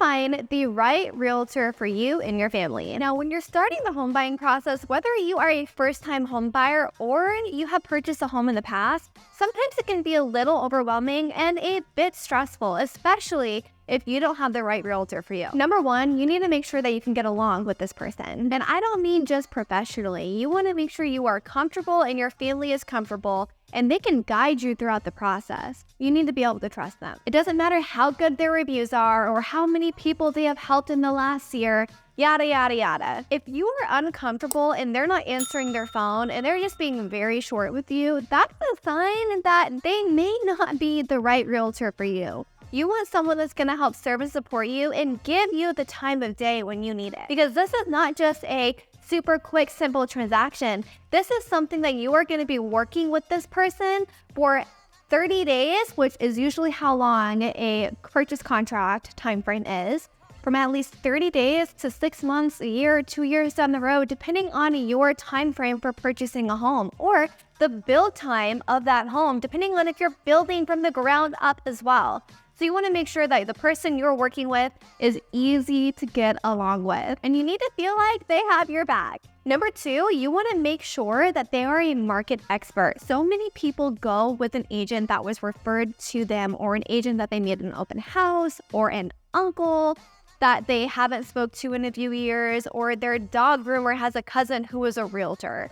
find the right realtor for you and your family. Now, when you're starting the home buying process, whether you are a first-time home buyer or you have purchased a home in the past, sometimes it can be a little overwhelming and a bit stressful, especially if you don't have the right realtor for you. Number one, you need to make sure that you can get along with this person. And I don't mean just professionally. You want to make sure you are comfortable and your family is comfortable and they can guide you throughout the process. You need to be able to trust them. It doesn't matter how good their reviews are or how many people they have helped in the last year, yada, yada, yada. If you are uncomfortable and they're not answering their phone and they're just being very short with you, that's a sign that they may not be the right realtor for you. You want someone that's going to help serve and support you and give you the time of day when you need it. Because this is not just a super quick, simple transaction. This is something that you are going to be working with this person for 30 days, which is usually how long a purchase contract timeframe is. From at least 30 days to 6 months, a year, 2 years down the road, depending on your time frame for purchasing a home or the build time of that home, depending on if you're building from the ground up as well. So you want to make sure that the person you're working with is easy to get along with, and you need to feel like they have your back. Number two, you want to make sure that they are a market expert. So many people go with an agent that was referred to them or an agent that they made an open house or an uncle that they haven't spoke to in a few years, or their dog groomer has a cousin who is a realtor.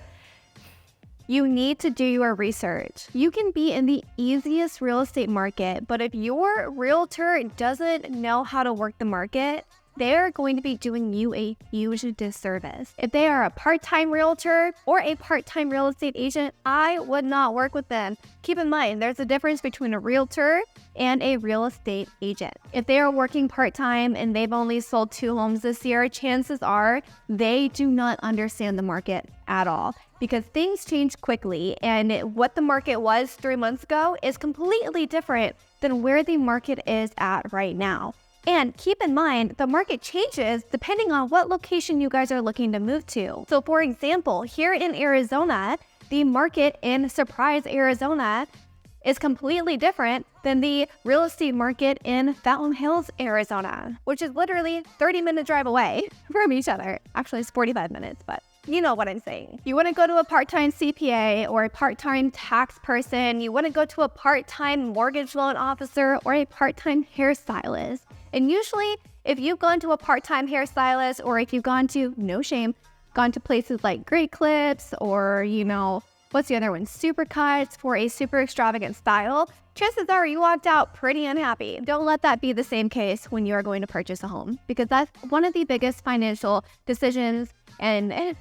You need to do your research. You can be in the easiest real estate market, but if your realtor doesn't know how to work the market, they're going to be doing you a huge disservice. If they are a part-time realtor or a part-time real estate agent, I would not work with them. Keep in mind, there's a difference between a realtor and a real estate agent. If they are working part-time and they've only sold 2 homes this year, chances are they do not understand the market at all, because things change quickly, and what the market was 3 months ago is completely different than where the market is at right now. And keep in mind, the market changes depending on what location you guys are looking to move to. So for example, here in Arizona, the market in Surprise, Arizona is completely different than the real estate market in Fountain Hills, Arizona, which is literally 30-minute drive away from each other. Actually, it's 45 minutes, but you know what I'm saying. You want to go to a part-time CPA or a part-time tax person. You want to go to a part-time mortgage loan officer or a part-time hairstylist. And usually, if you've gone to a part-time hairstylist or if you've gone to, no shame, gone to places like Great Clips or, what's the other one? Supercuts for a super extravagant style, chances are you walked out pretty unhappy. Don't let that be the same case when you are going to purchase a home, because that's one of the biggest financial decisions and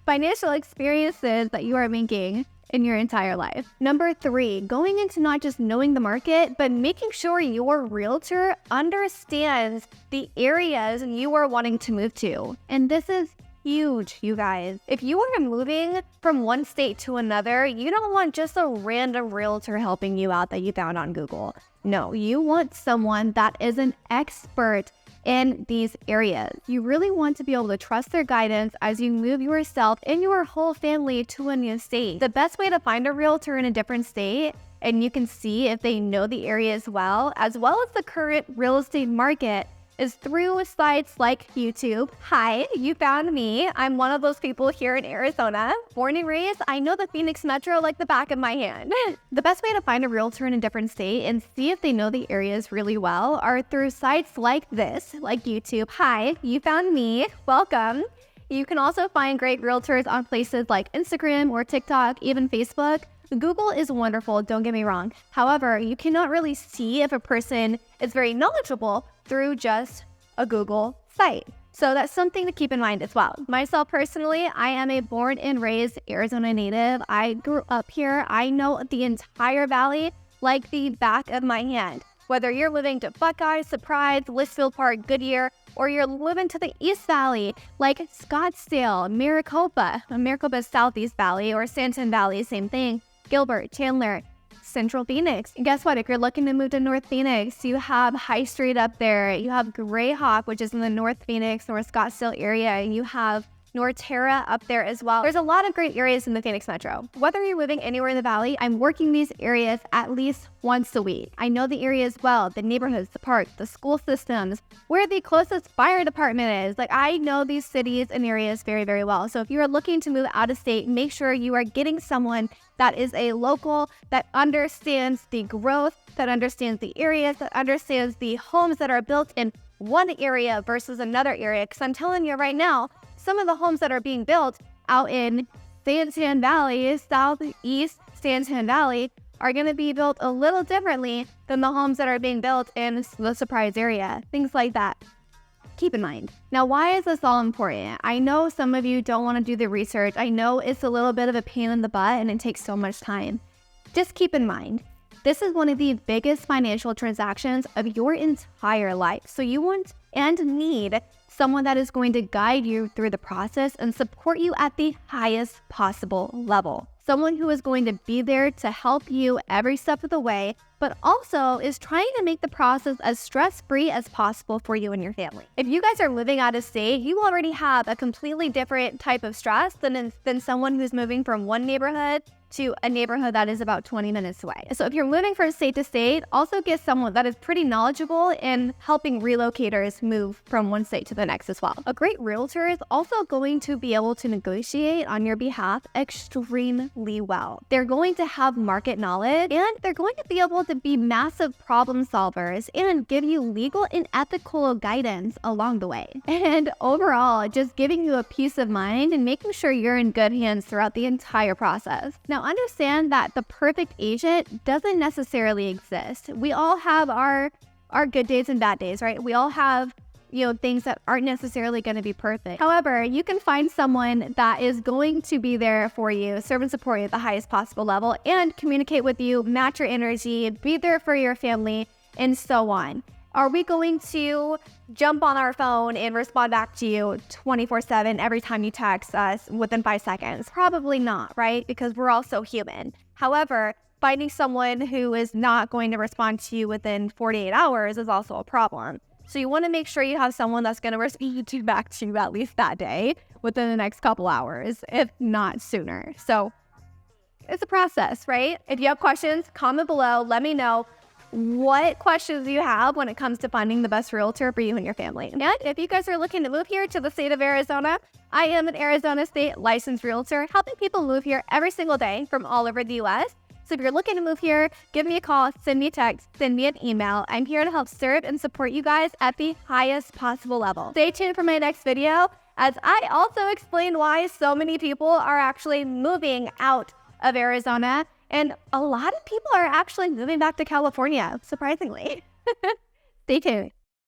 financial experiences that you are making in your entire life. Number 3, going into not just knowing the market, but making sure your realtor understands the areas you are wanting to move to. And this is huge, you guys. If you are moving from one state to another, you don't want just a random realtor helping you out that you found on Google. No, you want someone that is an expert in these areas. You really want to be able to trust their guidance as you move yourself and your whole family to a new state. The best way to find a realtor in a different state, and you can see if they know the area as well as the current real estate market, is through sites like YouTube. Hi, you found me. I'm one of those people here in Arizona. Born and raised, I know the Phoenix Metro like the back of my hand. The best way to find a realtor in a different state and see if they know the areas really well are through sites like this, like YouTube. Hi, you found me. Welcome. You can also find great realtors on places like Instagram or TikTok, even Facebook. Google is wonderful, don't get me wrong. However, you cannot really see if a person is very knowledgeable through just a Google site. So that's something to keep in mind as well. Myself personally, I am a born and raised Arizona native. I grew up here. I know the entire valley like the back of my hand. Whether you're living to Buckeye, Surprise, Litchfield Park, Goodyear, or you're living to the East Valley, like Scottsdale, Maricopa Southeast Valley, or Santan Valley, same thing. Gilbert, Chandler, Central Phoenix. And guess what? If you're looking to move to North Phoenix, you have High Street up there. You have Grayhawk, which is in the North Phoenix, North Scottsdale area. And you have Norterra up there as well. There's a lot of great areas in the Phoenix Metro. Whether you're living anywhere in the Valley, I'm working these areas at least once a week. I know the areas well, the neighborhoods, the parks, the school systems, where the closest fire department is. Like, I know these cities and areas very, very well. So if you are looking to move out of state, make sure you are getting someone that is a local, that understands the growth, that understands the areas, that understands the homes that are built in one area versus another area. Because I'm telling you right now, some of the homes that are being built out in Santan Valley, southeast Santan Valley, are going to be built a little differently than the homes that are being built in the Surprise area. Things like that. Keep in mind. Now, why is this all important? I know some of you don't want to do the research. I know it's a little bit of a pain in the butt and it takes so much time. Just keep in mind, this is one of the biggest financial transactions of your entire life. So you want and need someone that is going to guide you through the process and support you at the highest possible level. Someone who is going to be there to help you every step of the way, but also is trying to make the process as stress-free as possible for you and your family. If you guys are living out of state, you already have a completely different type of stress than someone who's moving from one neighborhood to a neighborhood that is about 20 minutes away. So if you're moving from state to state, also get someone that is pretty knowledgeable in helping relocators move from one state to the next as well. A great realtor is also going to be able to negotiate on your behalf extremely well. They're going to have market knowledge, and they're going to be able to be massive problem solvers and give you legal and ethical guidance along the way. And overall, just giving you a peace of mind and making sure you're in good hands throughout the entire process. Now, understand that the perfect agent doesn't necessarily exist. We all have our good days and bad days, right? We all have, things that aren't necessarily going to be perfect. However, you can find someone that is going to be there for you, serve and support you at the highest possible level, and communicate with you, match your energy, be there for your family, and so on. Are we going to jump on our phone and respond back to you 24/7 every time you text us within 5 seconds? Probably not, right? Because we're also human. However, finding someone who is not going to respond to you within 48 hours is also a problem. So you want to make sure you have someone that's going to respond back to you at least that day within the next couple hours, if not sooner. So it's a process, right? If you have questions, comment below. Let me know what questions you have when it comes to finding the best realtor for you and your family. And if you guys are looking to move here to the state of Arizona, I am an Arizona state licensed realtor helping people move here every single day from all over the US. So if you're looking to move here, give me a call, send me a text, send me an email. I'm here to help serve and support you guys at the highest possible level. Stay tuned for my next video, as I also explain why so many people are actually moving out of Arizona. And a lot of people are actually moving back to California, surprisingly. Stay tuned.